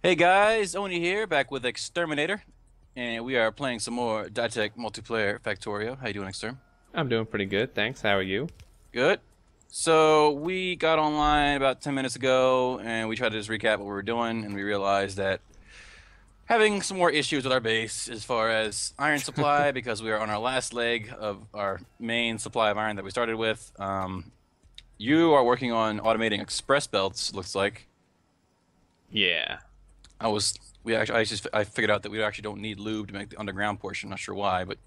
Hey guys, Oni here, back with Xterminator, and we are playing some more Dytech multiplayer Factorio. How you doing, Exterm? I'm doing pretty good, thanks. How are you? Good. So we got online about 10 minutes ago, and we tried to just recap what we were doing, and we realized that having some more issues with our base as far as iron supply, because we are on our last leg of our main supply of iron that we started with. You are working on automating express belts, looks like. Yeah. I was we actually I figured out that we actually don't need lube to make the underground portion. Not sure why, but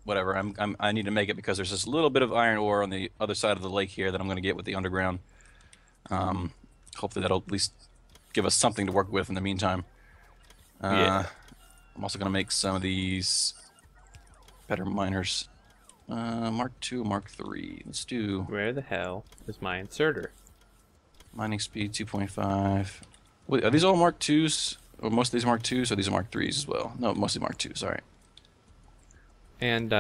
whatever. I need to make it because there's this little bit of iron ore on the other side of the lake here that I'm going to get with the underground. Um, Hopefully that'll at least give us something to work with in the meantime. Yeah. I'm also going to make some of these better miners. Mark II, Mark III. Let's do Where the hell is my inserter? mining speed 2.5. Wait, are these all Mark IIs? Or most of these Mark IIs, or these are Mark IIIs as well? No, mostly Mark II, sorry. And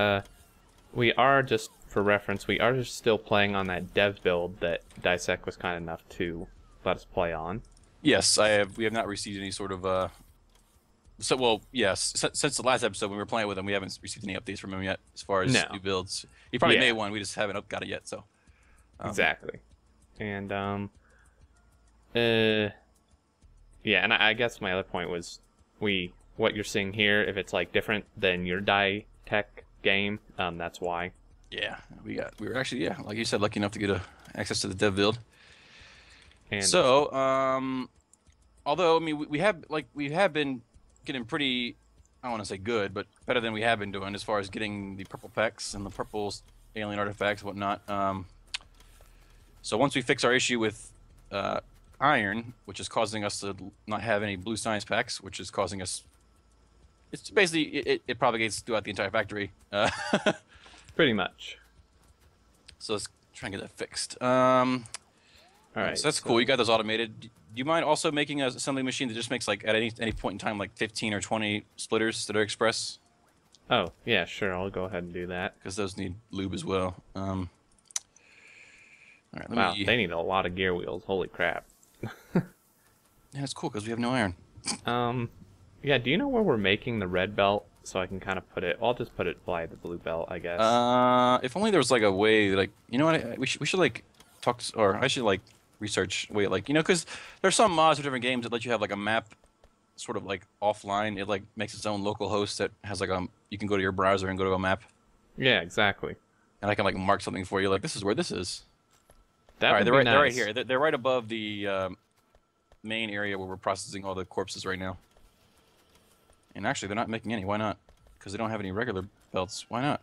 we are, just for reference, we are just still playing on that dev build that Dissect was kind enough to let us play on. Yes, I have. We have not received any sort of well, yes. Since the last episode when we were playing with him, we haven't received any updates from him yet as far as No. new builds. He probably made Yeah, one. We just haven't got it yet. So, exactly. And uh yeah, and I guess my other point was what you're seeing here, if it's like different than your Dissect game, that's why. yeah, we were actually, yeah, like you said, lucky enough to get access to the dev build. And So, although I mean we have been getting pretty, I don't want to say good, but better than we have been doing as far as getting the purple packs and the purple alien artifacts and whatnot. So once we fix our issue with iron, which is causing us to not have any blue science packs, which is causing us. It's basically it propagates throughout the entire factory. pretty much. So let's try and get that fixed. All Yeah, right, so that's cool. You so got those automated. Do you mind also making an assembly machine that just makes like at any point in time like 15 or 20 splitters that are express? oh, yeah, sure, I'll go ahead and do that. Because those need lube as well. All right, let Wow, me. they need a lot of gear wheels. Holy crap. Yeah, it's cool because we have no iron. Um, yeah, do you know where we're making the red belt? So I can kind of put it, I'll just put it by the blue belt, I guess. If only there was like a way, like you know what, we should like talk, or I should like research a way, like because there's some mods for different games that let you have like a map, sort of like offline. It like makes its own local host that has like you can go to your browser and go to a map, Yeah, exactly. and I can like mark something for you, like this is where this is. All That right, would be they're right nice. here. They're right above the main area where we're processing all the corpses right now. And actually, they're not making any. Why not? Because they don't have any regular belts. Why not?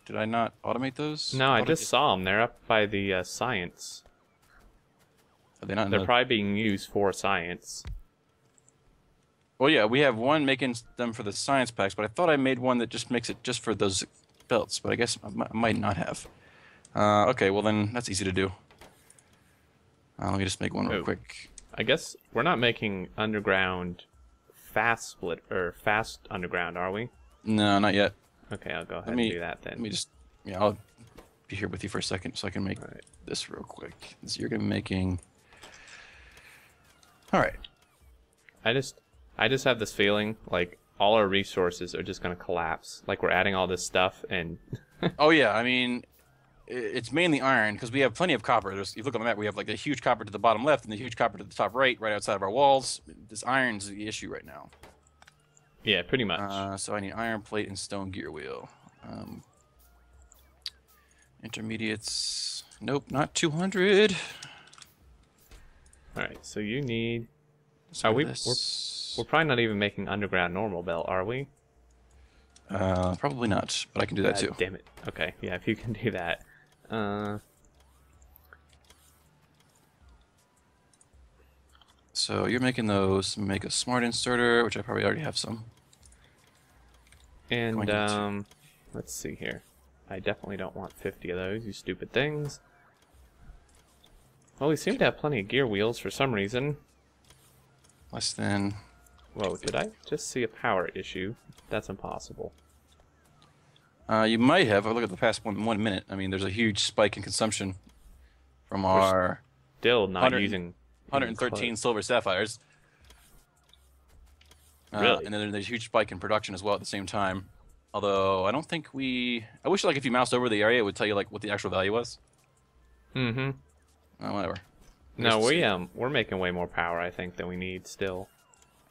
Did I not automate those? No, I I thought just saw them. They're up by the science. Are they not in They're the... probably being used for science. Well, yeah, we have one making them for the science packs, but I thought I made one that just makes it just for those belts, but I guess I might not have. Okay, well then, that's easy to do. Let me just make one real Oh, quick. I guess we're not making underground fast split, or fast underground, are we? No, not yet. Okay, I'll go ahead Let and me, do that let then. me just... Yeah, I'll be here with you for a second so I can make All right. this real quick. So you're going to be making... All right. I just have this feeling like all our resources are just going to collapse. Like we're adding all this stuff and Oh yeah, I mean, it's mainly iron because we have plenty of copper. There's, you look on the map, we have like a huge copper to the bottom left and the huge copper to the top right, right outside of our walls. This iron's the issue right now. yeah, pretty much. So I need iron plate and stone gear wheel. Intermediates. Nope, not 200. All right, so you need. Let's Are go we? this. We're probably not even making underground normal belt, are we? Probably not, but I can do that God too. damn it. Okay, yeah, if you can do that. So you're making those. Make a smart inserter, which I probably already have some. And Going to let's see here. I definitely don't want 50 of those, you stupid things. Well, we seem to have plenty of gear wheels for some reason. Less than. Whoa, did I just see a power issue? That's impossible. You might have. Look at the past 1 minute. I mean, there's a huge spike in consumption from our Still not 100 using even 113 close. silver sapphires. Really? And then there's a huge spike in production as well at the same time. Although I don't think I wish like if you moused over the area, it would tell you like what the actual value was. Mm-hmm. Whatever. No, we're making way more power, I think, than we need still.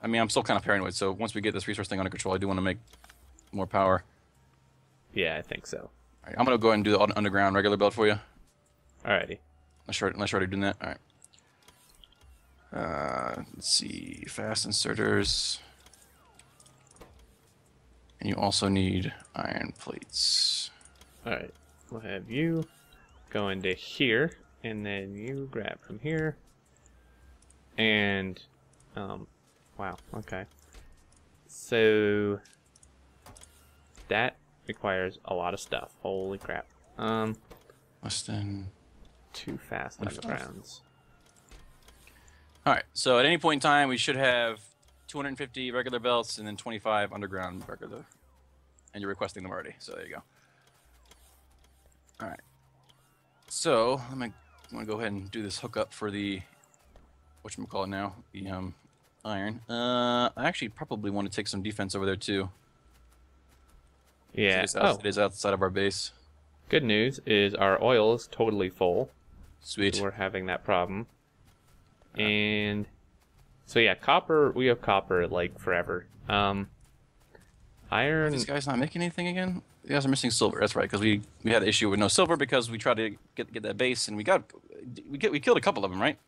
I mean, I'm still kind of paranoid. So once we get this resource thing under control, I do want to make more power. Yeah, I think so. All right, I'm gonna go ahead and do the underground regular build for you. Alrighty. Unless you're already doing that. All right. Let's see. Fast inserters. And you also need iron plates. Alright. We'll have you go into here, and then you grab from here. And, wow, okay. So, that requires a lot of stuff. Holy crap. Less than... Too fast undergrounds. Alright, so at any point in time, we should have 250 regular belts and then 25 underground regular. And you're requesting them already, so there you go. Alright. So, I'm going to go ahead and do this hookup for the... whatchamacallit now? The iron. I actually probably want to take some defense over there too. Yeah. It is outside of our base. Good news is our oil is totally full. Sweet. So we're having that problem. And so yeah, copper, we have copper like forever. Iron. Are these guys not making anything again? You guys are missing silver. That's right, because we had an issue with no silver because we tried to get that base and we killed a couple of them, right?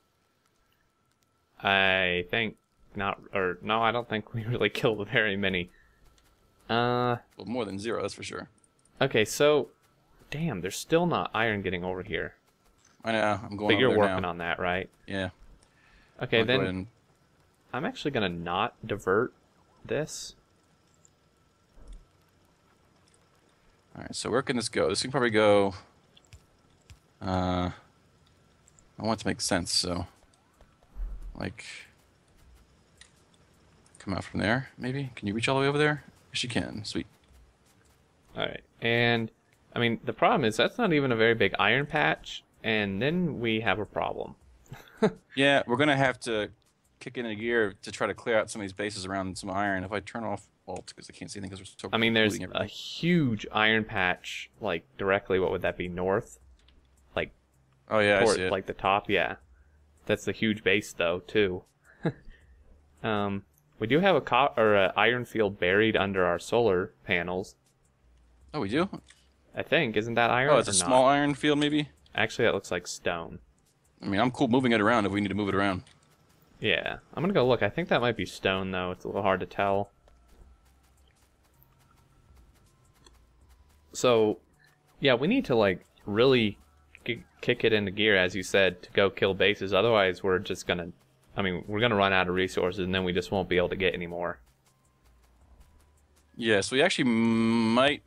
I think not, or no, I don't think we really killed very many. Well, more than 0, that's for sure. Okay, so damn, there's still not iron getting over here. I know, I'm going But over you're there working now. on that, right? Yeah. Okay, I'll go ahead then and... I'm actually gonna not divert this. Alright, so where can this go? This can probably go... I want it to make sense, so... Like... Come out from there, maybe? Can you reach all the way over there? Yes, you can. Sweet. Alright, and I mean, the problem is that's not even a very big iron patch, and then we have a problem. Yeah, we're going to have to kick in a gear to try to clear out some of these bases around some iron. If I turn off Alt, because I can't see anything because we're so... I mean, there's a huge iron patch, like, directly, what would that be, north? Like, oh, yeah, I see it. Like the top, yeah. That's the huge base, though, too. We do have a iron field buried under our solar panels. Oh, we do? I think. Isn't that iron? Oh, it's a small iron field, maybe? Actually, that looks like stone. I mean, I'm cool moving it around if we need to move it around. Yeah. I'm gonna go look. I think that might be stone, though. It's a little hard to tell. So, yeah, we need to, like, really kick it into gear, as you said, to go kill bases. Otherwise, we're just gonna... I mean, we're gonna run out of resources, and then we just won't be able to get any more. Yeah, so we actually might...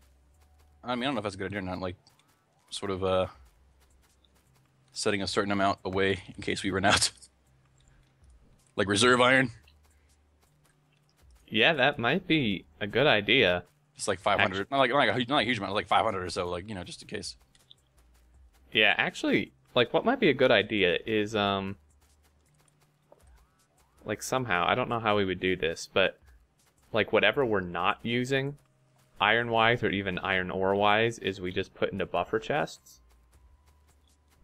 I mean, I don't know if that's a good idea or not, like, sort of, setting a certain amount away in case we run out. Like reserve iron. Yeah, that might be a good idea. Just like 500. Not like a huge amount, like 500 or so, like, you know, just in case. Yeah, actually, like, what might be a good idea is, like, somehow, I don't know how we would do this, but, like, whatever we're not using, iron-wise or even iron ore-wise, is we just put into buffer chests.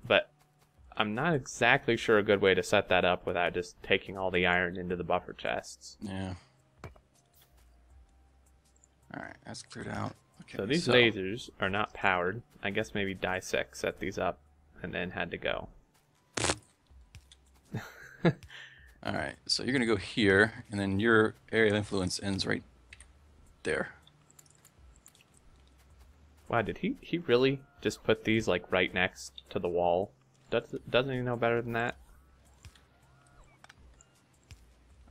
But I'm not exactly sure a good way to set that up without just taking all the iron into the buffer chests. Yeah. Alright, that's cleared out. Okay, So these lasers are not powered. I guess maybe Dytech set these up and then had to go. Alright, so you're going to go here, and then your area of influence ends right there. Wow, did he really just put these, like, right next to the wall? Doesn't he know better than that?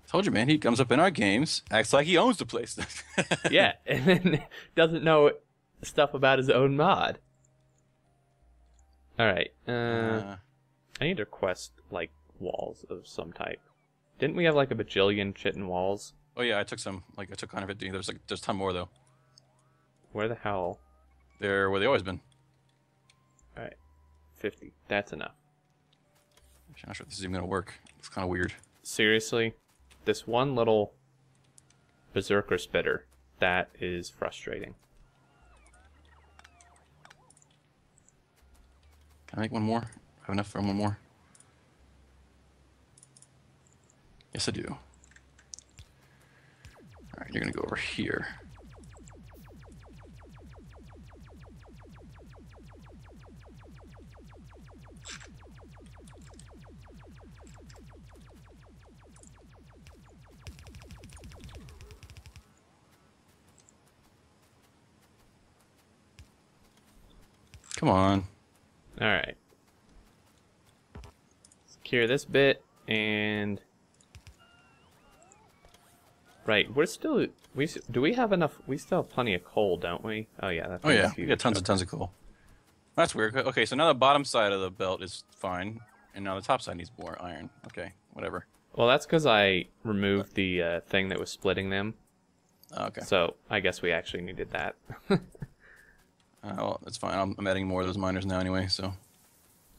Told you, man, he comes up in our games, acts like he owns the place. Yeah, and then doesn't know stuff about his own mod. Alright, I need to request, like, walls of some type. Didn't we have, like, a bajillion chitin walls? Oh yeah, I took some. Like, I took 150. There's a ton more, though. Where the hell? They're where they always been. Alright, 50. That's enough. Actually, I'm not sure if this is even going to work. It's kind of weird. Seriously? This one little berserker spitter. That is frustrating. Can I make one more? Have enough for one more? Yes, I do. Alright, you're gonna go over here. Come on. Alright. Secure this bit, and... Right, we're still... do we have enough... We still have plenty of coal, don't we? Oh yeah, that's... Oh yeah, we got tons and tons of coal. That's weird. Okay, so now the bottom side of the belt is fine, and now the top side needs more iron. Okay, whatever. Well, that's because I removed the thing that was splitting them. Okay. So, I guess we actually needed that. Well, that's fine. I'm adding more of those miners now anyway, so...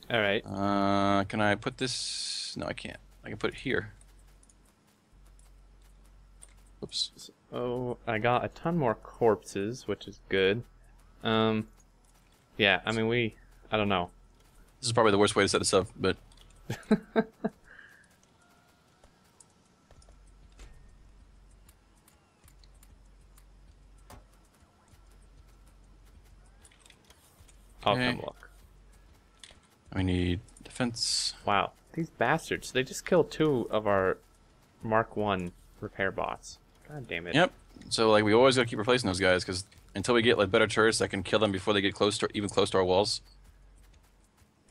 Alright. Can I put this... No, I can't. I can put it here. Oops. Oh, I got a ton more corpses, which is good. Yeah, I mean, I don't know. This is probably the worst way to set this up, but... I'll come look. We need defense. Wow, these bastards, they just killed 2 of our Mark 1 repair bots. God damn it. Yep. So, like, we always gotta keep replacing those guys, because until we get, like, better turrets that can kill them before they get close to, even close to our walls,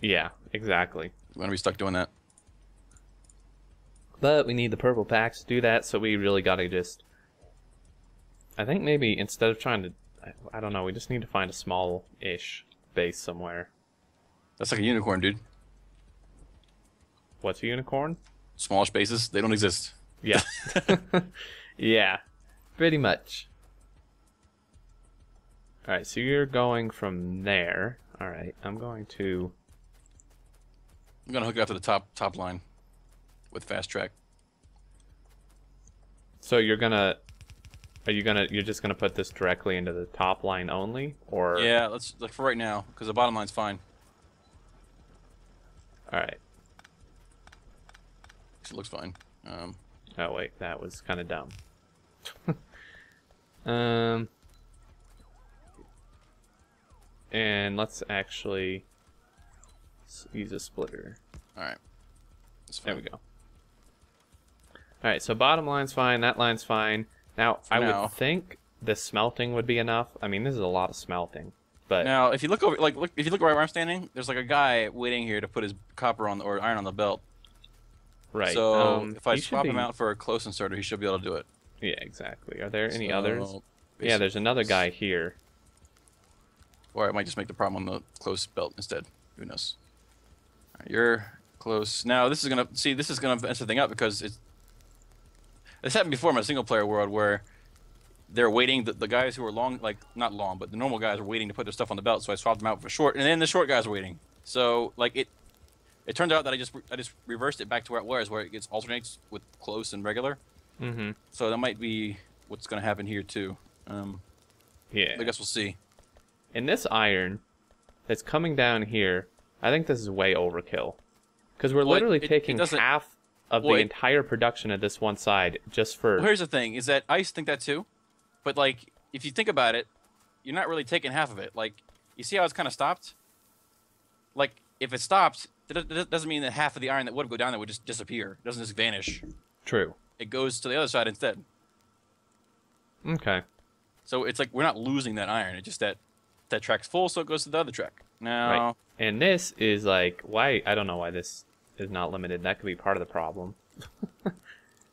Yeah, exactly. we're gonna be stuck doing that. But we need the purple packs to do that, so we really gotta just... I think maybe instead of trying to... I don't know, we just need to find a small-ish base somewhere. That's like a unicorn, dude. What's a unicorn? Smallish bases, they don't exist. Yeah. Yeah, pretty much. Alright, so you're going from there. Alright, I'm going to... I'm gonna hook it up to the top line with fast track. So you're gonna... You're just gonna put this directly into the top line only? Or... Yeah, let's, like, for right now, because the bottom line's fine. Alright. It looks fine. Oh wait, that was kind of dumb. And let's actually use a splitter. Alright. There we go. Alright, so bottom line's fine, that line's fine. Now, I would think the smelting would be enough. I mean, this is a lot of smelting. But now, if you look over, like, if you look right where I'm standing, there's like a guy waiting here to put his copper on or iron on the belt. right. So if I swap him out for a close inserter, he should be able to do it. Yeah, exactly. Are there any others? Basically, Yeah, there's another guy here. Or I might just make the problem on the close belt instead. Who knows? All right, you're close. Now this is gonna mess the thing up because it's happened before in my single player world where they're waiting. The guys who are long, like not long, but the normal guys are waiting to put their stuff on the belt. So I swapped them out for short, and then the short guys are waiting. So like it turned out that I just reversed it back to where it was, where it gets alternates with close and regular. Mm-hmm. So that might be what's gonna happen here too. Yeah. I guess we'll see. And this iron that's coming down here, I think this is way overkill. Because we're literally taking half of the entire production of this one side just for... Well, here's the thing, is that I used to think that too. But, like, if you think about it, you're not really taking half of it. Like, you see how it's kind of stopped? Like, if it stopped, that doesn't mean that half of the iron that would go down there would just disappear. It doesn't just vanish. True. It goes to the other side instead. Okay. So it's like we're not losing that iron. It's just that track's full, so it goes to the other track. Now... Right. And this is like, why? I don't know why this is not limited. That could be part of the problem.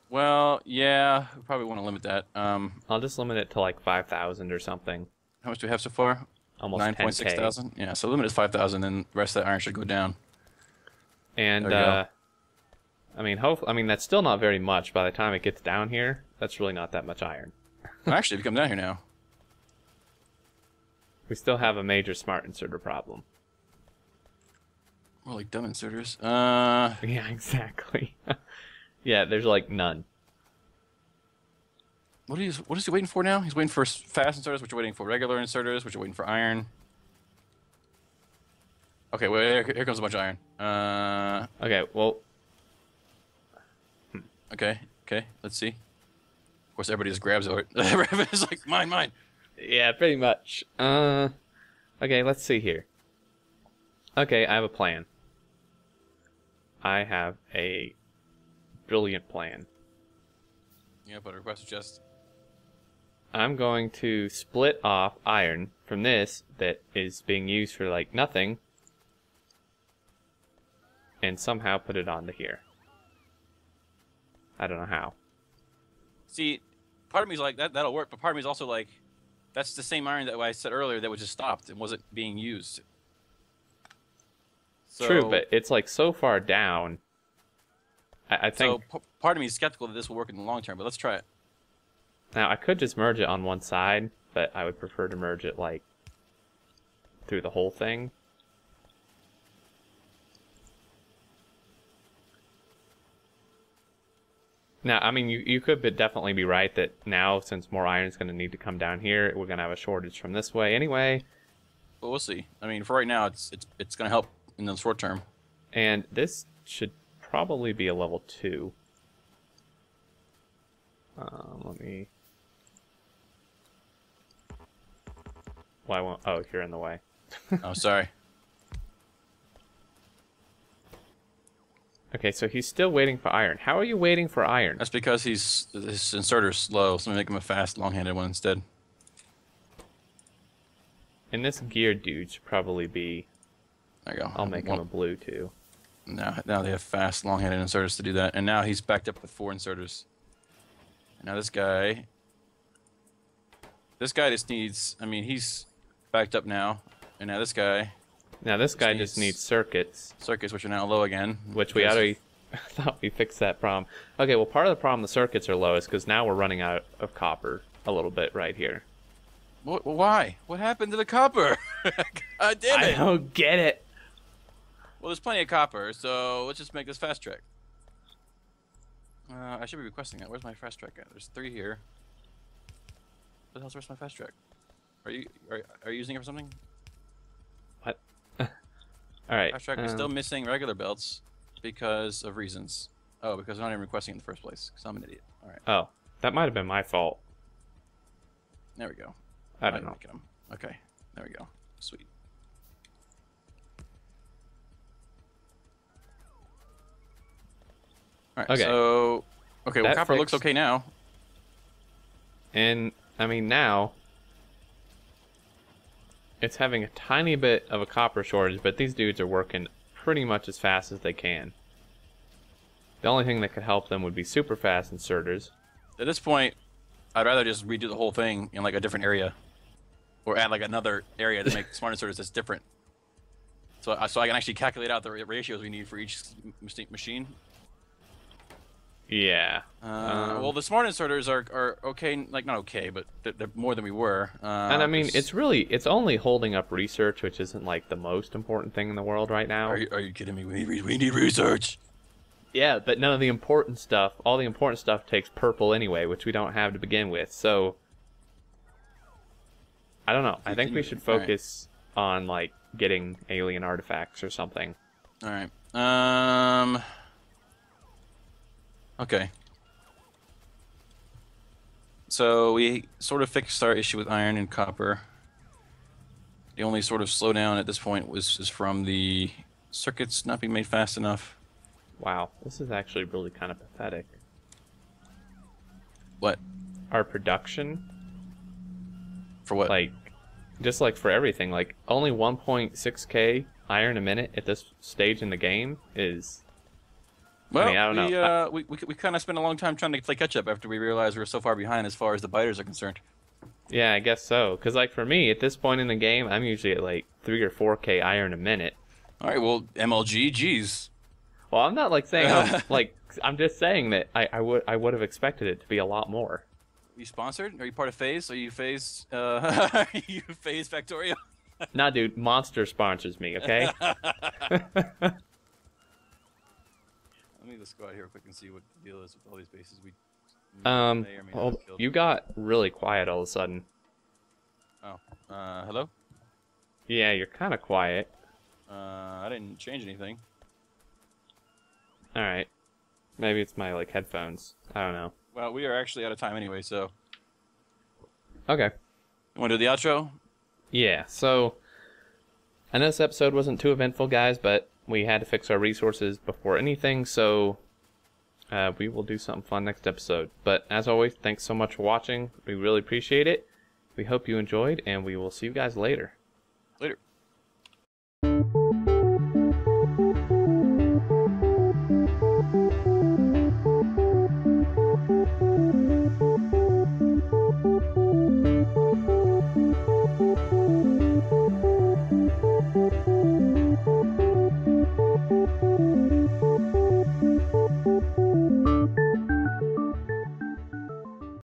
Well, yeah, we probably want to limit that. I'll just limit it to like 5,000 or something. How much do we have so far? Almost 9.6 thousand. Yeah, so limit is 5,000, and the rest of that iron should go down. And I mean, that's still not very much. By the time it gets down here, that's really not that much iron. Well, actually, if you come down here now, we still have a major smart inserter problem. more like dumb inserters. Yeah, exactly. Yeah, there's like none. what is he waiting for now? He's waiting for fast inserters, which are waiting for regular inserters, which are waiting for iron. Okay, wait, here comes a bunch of iron. Okay, well. Okay, let's see. Of course, everybody just grabs it. Everybody's like, mine. Yeah, pretty much. Okay, let's see here. Okay, I have a plan. I have a brilliant plan. Yeah, but a request chest. I'm going to split off iron from this that is being used for like nothing and somehow put it onto here. I don't know how. See, part of me is like, that'll work, but part of me is also like, that's the same iron that I said earlier that was just stopped and wasn't being used. So, true, but it's like so far down. I think. So part of me is skeptical that this will work in the long term, but let's try it. Now, I could just merge it on one side, but I would prefer to merge it, like, through the whole thing. Now, I mean, you could definitely be right that now, since more iron is going to need to come down here, we're going to have a shortage from this way anyway. But we'll see. I mean, for right now, it's going to help in the short term. And this should probably be a level 2. Let me... Why won't... Oh, you're in the way. Oh, sorry. Okay, so he's still waiting for iron. How are you waiting for iron? That's because his inserter's slow, so I'm going to make him a fast, long-handed one instead. And this gear dude should probably be... There you go. I'll make him a blue, too. Now they have fast, long-handed inserters to do that. And now he's backed up with 4 inserters. And now this guy just needs... I mean, he's backed up now. And now this guy... Now this guy just needs circuits. Circuits, which are now low again. Which we already thought we fixed that problem. Okay, well, part of the problem the circuits are low is because now we're running out of copper a little bit right here. Why? What happened to the copper? God damn it! I don't get it. Well, there's plenty of copper, so let's just make this fast track. I should be requesting that. Where's my fast track at? There's 3 here. What the hell's where's my fast track? Are you using it for something? What? All right. Fast track is still missing regular belts because of reasons. Oh, because I'm not even requesting it in the first place. Because I'm an idiot. All right. Oh, that might have been my fault. There we go. I don't know. Okay. There we go. Sweet. All right. Okay. So, okay. Well, copper looks okay now. And I mean now, it's having a tiny bit of a copper shortage, but these dudes are working pretty much as fast as they can. The only thing that could help them would be super fast inserters. At this point, I'd rather just redo the whole thing in like a different area, or add like another area to make smart inserters that's different. So I can actually calculate out the ratios we need for each machine. Yeah. Well, the smart inserters are okay, like not okay, but they're more than we were. And I mean, it's only holding up research, which isn't like the most important thing in the world right now. Are you kidding me? We need research. Yeah, but none of the important stuff, all the important stuff takes purple anyway, which we don't have to begin with. So I don't know. I think we should focus on like getting alien artifacts or something. All right. Okay. So we sort of fixed our issue with iron and copper. The only sort of slowdown at this point is from the circuits not being made fast enough. Wow, this is actually really kind of pathetic. What? Our production? For what? Like, just like for everything, like only 1.6k iron a minute at this stage in the game is... Well, I mean, I don't know. We kind of spent a long time trying to play catch up after we realized we were so far behind as far as the biters are concerned. Yeah, I guess so. Because like for me, at this point in the game, I'm usually at like 3 or 4k iron a minute. All right, well, MLG, geez. Well, I'm not like saying I'm just saying that I would have expected it to be a lot more. Are you sponsored? Are you part of FaZe? Are you FaZe? Are you FaZe Factorio? Nah, dude, Monster sponsors me. Okay. Let me just go out here quick and see what the deal is with all these bases we May or may not have killed. You got really quiet all of a sudden. Oh, hello? Yeah, you're kind of quiet. I didn't change anything. Alright. Maybe it's my, like, headphones. I don't know. Well, we are actually out of time anyway, so. Okay. You want to do the outro? Yeah, so I know this episode wasn't too eventful, guys, but we had to fix our resources before anything, so we will do something fun next episode. But as always, thanks so much for watching. We really appreciate it. We hope you enjoyed, and we will see you guys later.